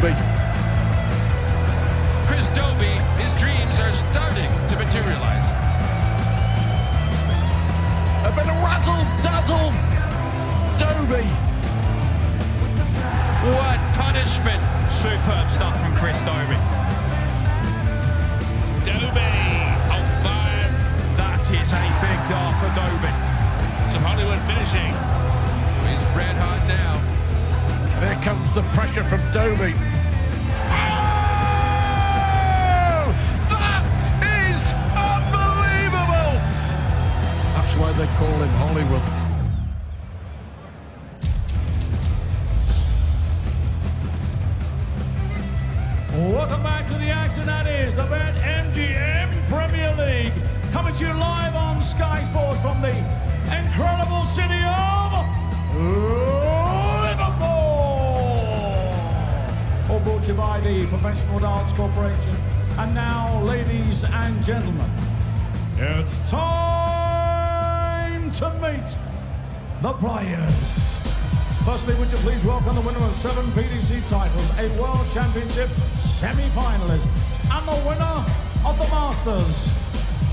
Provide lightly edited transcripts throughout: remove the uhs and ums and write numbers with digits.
Dobey. Chris Dobey, his dreams are starting to materialize. A bit of razzle-dazzle. Dobey. What punishment. Superb stuff from Chris Dobey. Dobey on fire. That is a big dart for Dobey. Some Hollywood finishing. He's red hot now. There comes the pressure from Dobey. Oh! That is unbelievable! That's why they call him Hollywood. Welcome back to the action. That is the BetMGM Premier League. Coming to you live on Sky Sports from the incredible city of Liverpool. All brought to you by the Professional Darts Corporation. And now, ladies and gentlemen, it's time to meet the players. Firstly, would you please welcome the winner of 7 PDC titles, a World Championship semi-finalist, and the winner of the Masters,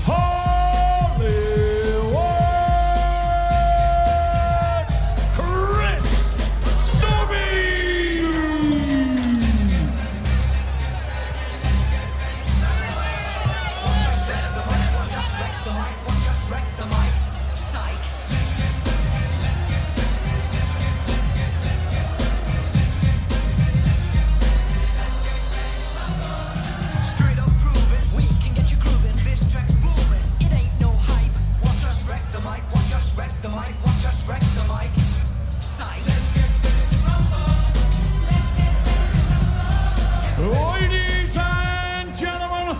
Hollywood Chris Dobey! Ladies and gentlemen,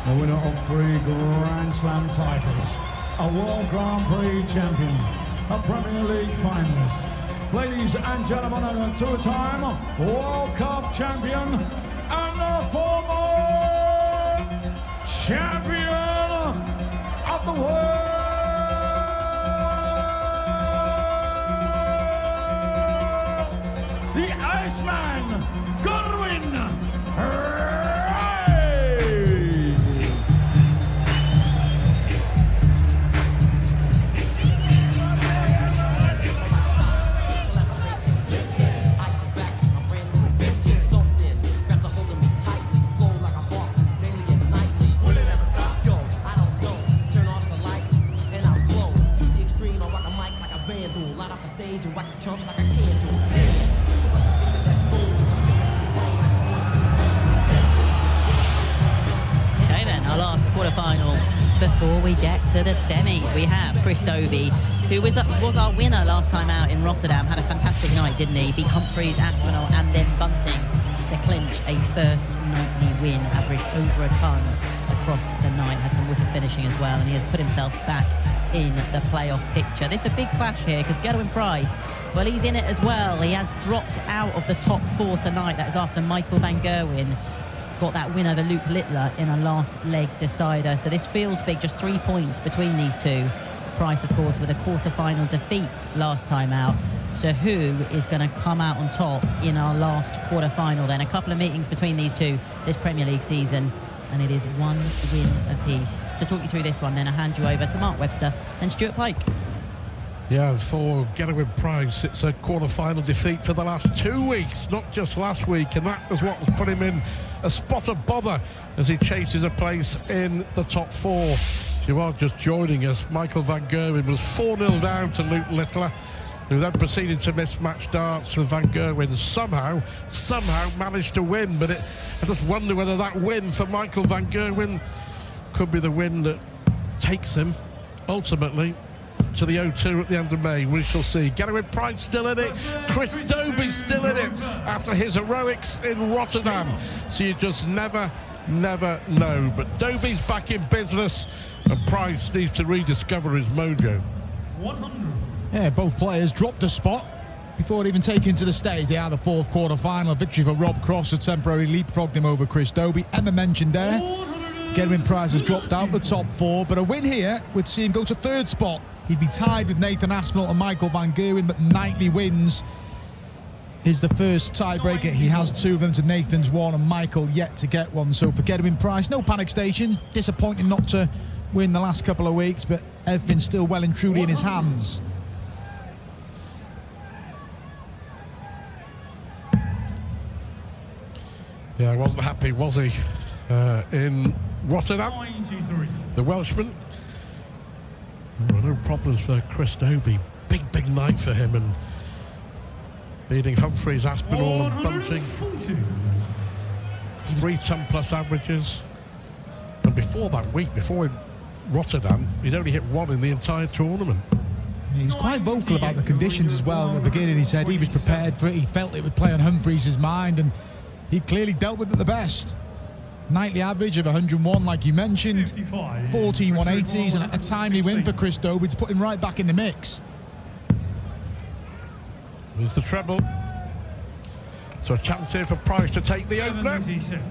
the winner of 3 Grand Slam titles, a World Grand Prix champion, a Premier League finalist, ladies and gentlemen, and a 2-time World Cup champion, and the former champion of the world, the Iceman, Gerwyn. Quarter-final before we get to the semis. We have Chris Dobey, who was our winner last time out in Rotterdam. Had a fantastic night, didn't he? Beat Humphreys, Aspinall and then Bunting to clinch a first nightly win. Averaged over a ton across the night. Had some wicked finishing as well, and he has put himself back in the playoff picture. There's a big clash here because Gerwyn Price, well, he's in it as well. He has dropped out of the top 4 tonight. That is after Michael van Gerwen got that win over Luke Littler in a last leg decider. So this feels big, just 3 points between these two. Price, of course, with a quarter-final defeat last time out. So who is going to come out on top in our last quarter-final then? A couple of meetings between these two this Premier League season, and it is 1 win apiece. To talk you through this one, then I hand you over to Mark Webster and Stuart Pike. Yeah, for Gerwyn Price, it's a quarter-final defeat for the last 2 weeks, not just last week, and that was what was put him in a spot of bother as he chases a place in the top 4. If you are just joining us, Michael van Gerwen was 4-0 down to Luke Littler, who then proceeded to miss match darts, and van Gerwen somehow managed to win. But I just wonder whether that win for Michael van Gerwen could be the win that takes him ultimately to the O2 at the end of May. We shall see. Gerwyn Price still in it. Chris Dobey still in it after his heroics in Rotterdam. So you just never know. But Dobey's back in business, and Price needs to rediscover his mojo. 100. Yeah, both players dropped a spot before even taking to the stage. They are the 4th quarter-final victory for Rob Cross, who temporarily leapfrogged him over Chris Dobey. Emma mentioned there, Gerwyn Price has dropped out the top 4, but a win here would see him go to 3rd spot. He'd be tied with Nathan Aspinall and Michael van Gerwen, but nightly wins is the first tiebreaker. He has 2 of them to Nathan's 1, and Michael yet to get one. So for Gerwyn Price, no panic stations. Disappointing not to win the last couple of weeks, but everything's still well and truly in his hands. Yeah, wasn't happy, was he? In Rotterdam, 93. the Welshman. Oh, no problems for Chris Dobey. Big night for him, and beating Humphreys, Aspinall and Bunting. 3 10+ averages. And before that week, before Rotterdam, he'd only hit 1 in the entire tournament. He was quite vocal about the conditions as well at the beginning. He said he was prepared for it. He felt it would play on Humphreys' mind, and he clearly dealt with it the best. Nightly average of 101, like you mentioned. 14 180s, and a timely win for Chris Dobey to put him right back in the mix. There's the treble. So a chance here for Price to take the opener. 76.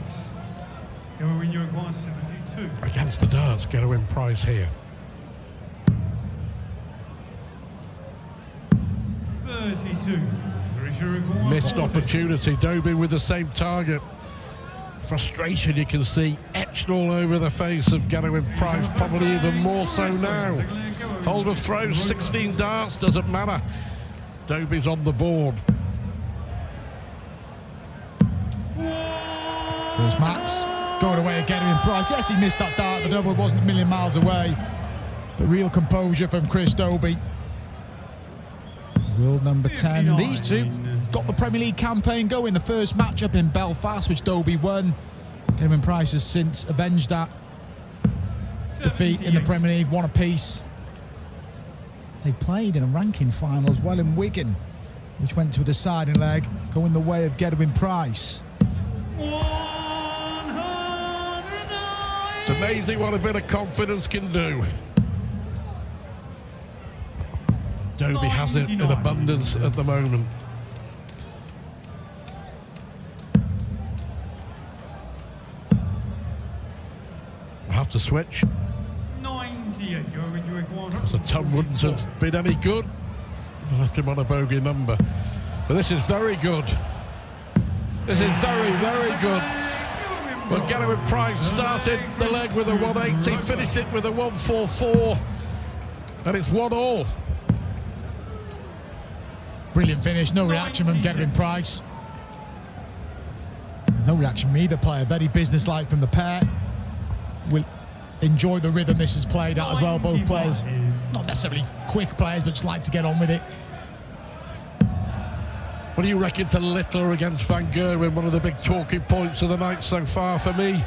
Gerwyn, you require 72. Against the darts, Gerwyn Price here. 32. Missed opportunity. Dobey with the same target. Frustration you can see etched all over the face of Gerwyn Price, probably even more so now. Holder throws 16 darts, doesn't matter. Dobey's on the board. There's Max going away again in Price. Yes, he missed that dart. The double wasn't a million miles away. But real composure from Chris Dobey. World number 10. These two got the Premier League campaign going. The first matchup in Belfast, which Dobey won. Gerwyn Price has since avenged that defeat in the Premier League, 1 apiece. They played in a ranking final as well in Wigan, which went to a deciding leg, going the way of Gerwyn Price. It's amazing what a bit of confidence can do. Dobey has it in abundance at the moment. We'll have to switch. 98. So Tom wouldn't have been any good. I left him on a bogey number. But this is very good. This is very good. Well, Gerwyn Price started the leg with a 180, finished it with a 144, and it's 1-1. Brilliant finish, no reaction from Gerwyn Price. No reaction from either player, very businesslike from the pair. We'll enjoy the rhythm this has played at as well, both players. Not necessarily quick players, but just like to get on with it. What do you reckon to Littler against Van Gerwen? One of the big talking points of the night so far for me.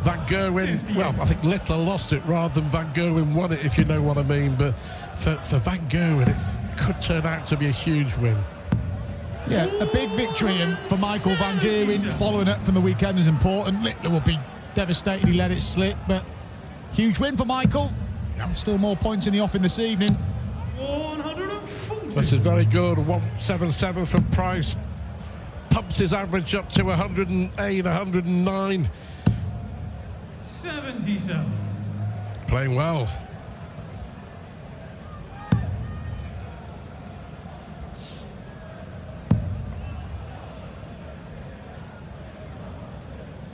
Van Gerwen, well, I think Littler lost it rather than Van Gerwen won it, if you know what I mean. But for Van Gerwen, it could turn out to be a huge win. Yeah, a big victory, and for Michael Van Gerwen, following it from the weekend is important. Littler will be devastated he let it slip, but huge win for Michael. And still more points in the offing this evening. 140. This is very good. 177 from Price. Pumps his average up to 108, 109. 77. Playing well.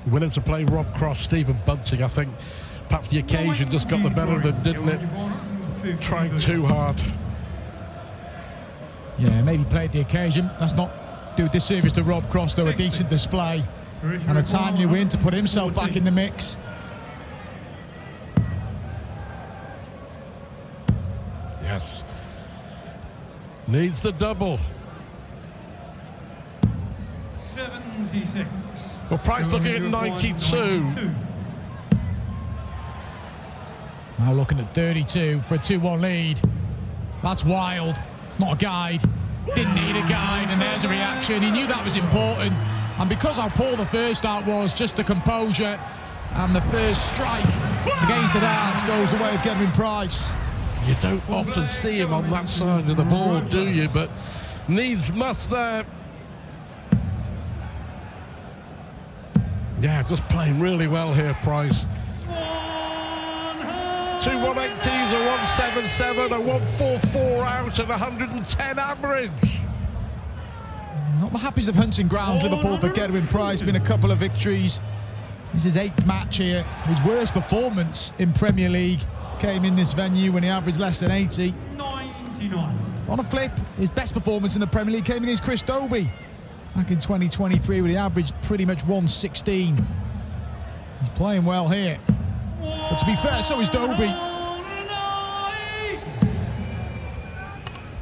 Winners to play Rob Cross, Stephen Bunting. I think perhaps the occasion just got the better of them, didn't it? Trying too hard. Yeah, maybe played the occasion. Let's not do a disservice to Rob Cross, though. A decent display and a timely win to put himself back in the mix. Yes. Needs the double. 76. Well, Price looking at 92. Now looking at 32 for a 2-1 lead. That's wild. It's not a guide. Didn't need a guide, and there's a reaction. He knew that was important. And because how poor the first start was, just the composure and the first strike against the darts goes the way of Gerwyn Price. You don't often see him on that side of the board, do you? But needs must there. Yeah, just playing really well here, Price. 2 180s, a 177, a 144 out, and 110 average. Not the happiest of hunting grounds, Liverpool, for Gerwyn Price. Been a couple of victories. This is his 8th match here. His worst performance in Premier League came in this venue when he averaged less than 80. 99. On a flip, his best performance in the Premier League came against Chris Dobey back in 2023 when he averaged pretty much 116. He's playing well here. But to be fair, so is Dobey.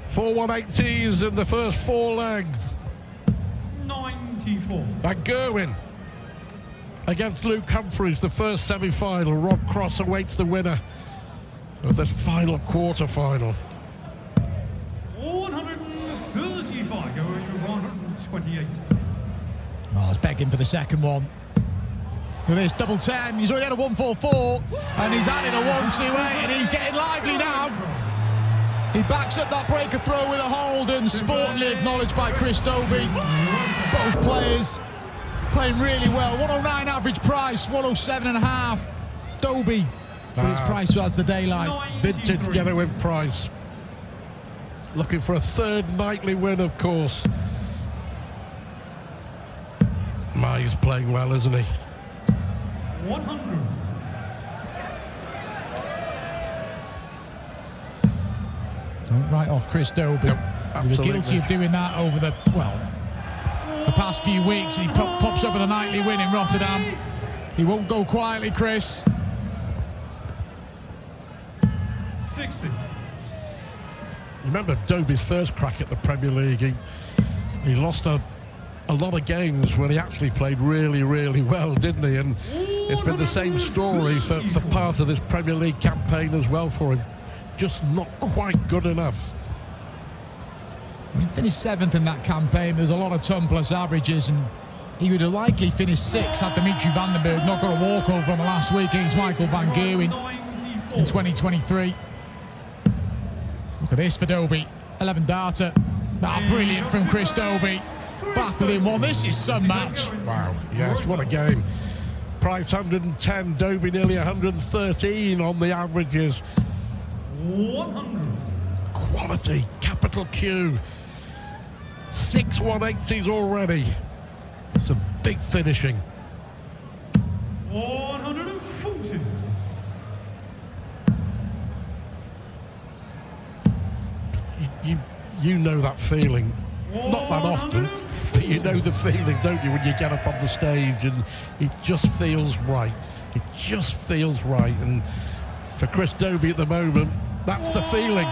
4 180s in the first 4 legs. 94. And Gerwyn against Luke Humphries, the first semi-final. Rob Cross awaits the winner of this final quarter-final. 135 going 128. Oh, I was begging for the second one. Look at this, double 10. He's already had a 144, and he's added a 128, and he's getting lively now. He backs up that breaker throw with a hold, and sportly acknowledged by Chris Dobey. Both players playing really well. 109 average Price, 107.5 Dobey. But it's Price who has the daylight. Vintage Gerwyn Price. Looking for a 3rd nightly win, of course. He's playing well, isn't he? 100. Don't write off Chris Dobey. Yep, He was absolutely. guilty of doing that over the past few weeks. He pops up with a nightly win in Rotterdam. He won't go quietly, Chris. 60. Remember Dobey's first crack at the Premier League? He lost a lot of games when he actually played really, really well, didn't he? And it's been the same story for part of this Premier League campaign as well for him. Just not quite good enough. He finished 7th in that campaign. There's a lot of ton plus averages, and he would have likely finished 6th had Dimitri van den Berg not got a walkover on the last week against Michael van Gerwen in 2023. Look at this for Dobey. 11 darter. Brilliant from Chris Dobey. Back within 1. This is some match. Wow, yes, what a game. Price 110, Dobey nearly 113 on the averages. 100. Quality, capital Q. 6 180s already. Some big finishing. 140. You know that feeling. Not that often, but you know the feeling, don't you, when you get up on the stage and it just feels right. It just feels right. And for Chris Dobey at the moment, that's the feeling.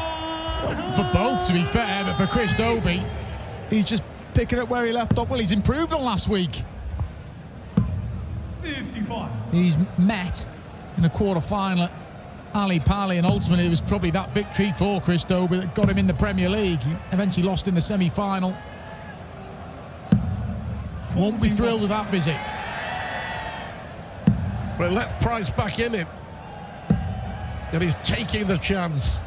For both, to be fair, but for Chris Dobey, he's just picking up where he left off. Well, he's improved on last week. 55. He's met in a quarter-final at Ali Pali, and ultimately it was probably that victory for Chris Dobey that got him in the Premier League. He eventually lost in the semi-final. Won't be thrilled with that visit. Well, let's Price back in it. And he's taking the chance.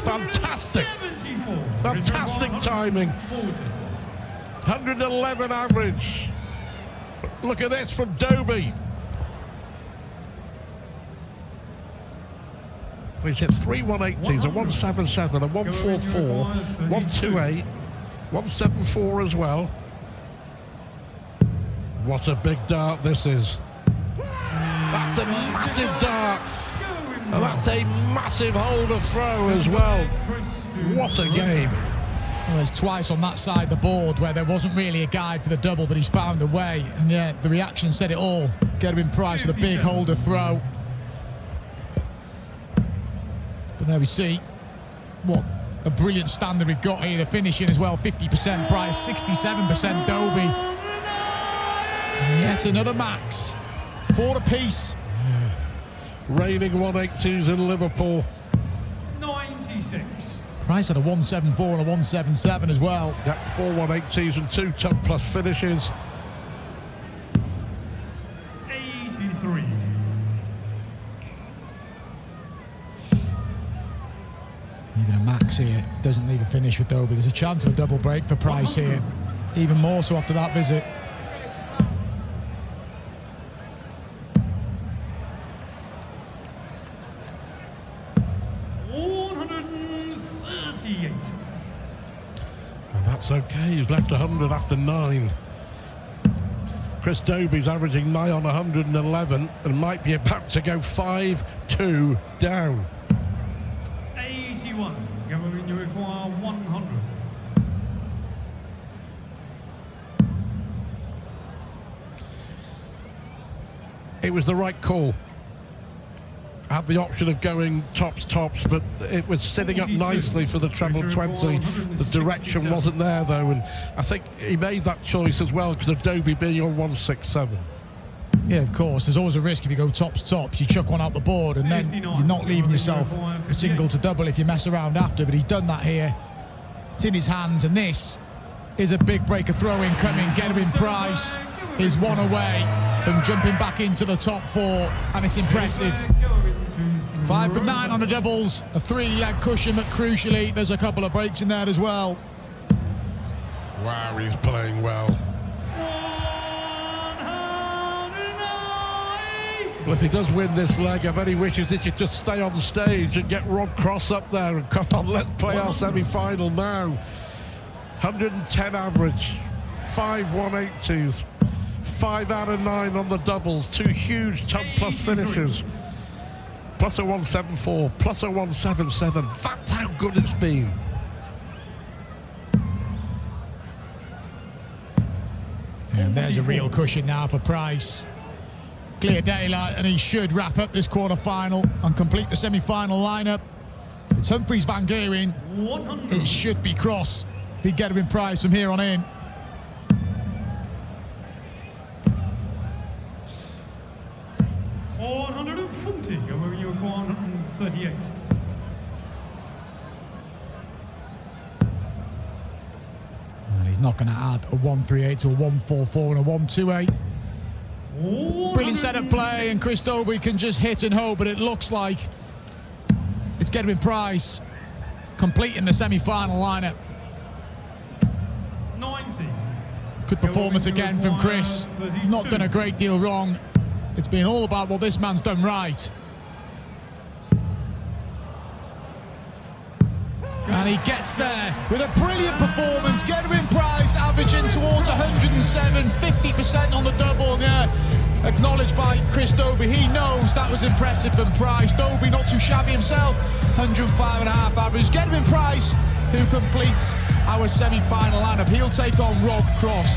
Fantastic. 74. Fantastic timing. 111 average. Look at this from Dobey. He's hit 3 180s, a 177, a 144, 128, 174 as well. What a big dart this is. That's a massive dart. And that's a massive holder throw as well. What a game. Well, there's twice on that side of the board where there wasn't really a guide for the double, but he's found a way. And yeah, the reaction said it all. Gerwyn Price with a big holder throw. But there we see what a brilliant standard we've got here. The finishing as well, 50% Price, 67% Dobey. And yet another max. 4 apiece. Reigning 180s in Liverpool. 96. Price had a 174 and a 177 as well. Yep, 4 180s and 2 ton plus finishes. 83. Even a max here doesn't leave a finish for Dobey. There's a chance of a double break for Price here. Even more so after that visit. That's okay, he's left 100 after 9. Chris Dobey's averaging 9 on 111 and might be about to go 5-2 down. 81. Gerwyn, you require 100. It was the right call. Had the option of going tops, but it was sitting up nicely for the treble 20. The direction wasn't there though, and I think he made that choice as well because of Dobey being on 167. Yeah, of course. There's always a risk if you go tops. You chuck one out the board, and then you're not leaving yourself a single to double if you mess around after. But he's done that here. It's in his hands, and this is a big breaker throw-in coming. Gerwyn Price is one away from jumping back into the top 4, and it's impressive. 5 for 9 on the doubles, a 3-leg cushion, but crucially, there's a couple of breaks in there as well. Wow, he's playing well. Well, if he does win this leg, I bet he wishes he could just stay on the stage and get Rob Cross up there and come on, let's play our semi-final now. 110 average, 5 180s, 5 out of 9 on the doubles, 2 huge top plus finishes. Plus a 174, plus a 177. That's how good it's been. And there's a real cushion now for Price. Clear daylight, and he should wrap up this quarter-final and complete the semi-final lineup. It's Humphries Van Gerwen. It should be Cross for Gerwyn Price from here on in. You require 138. And he's not going to add a 138 to a 144 and a 128. Brilliant setup play, and Chris Dobey can just hit and hope, but it looks like it's Gerwyn Price completing the semi-final lineup. 90. Good performance again from Chris. Not done a great deal wrong. It's been all about what this man's done right. And he gets there with a brilliant performance. Gerwyn Price averaging towards 107, 50% on the double. Yeah, acknowledged by Chris Dobey. He knows that was impressive from Price. Dobey not too shabby himself. 105.5 average. Gerwyn Price, who completes our semi-final lineup. He'll take on Rob Cross.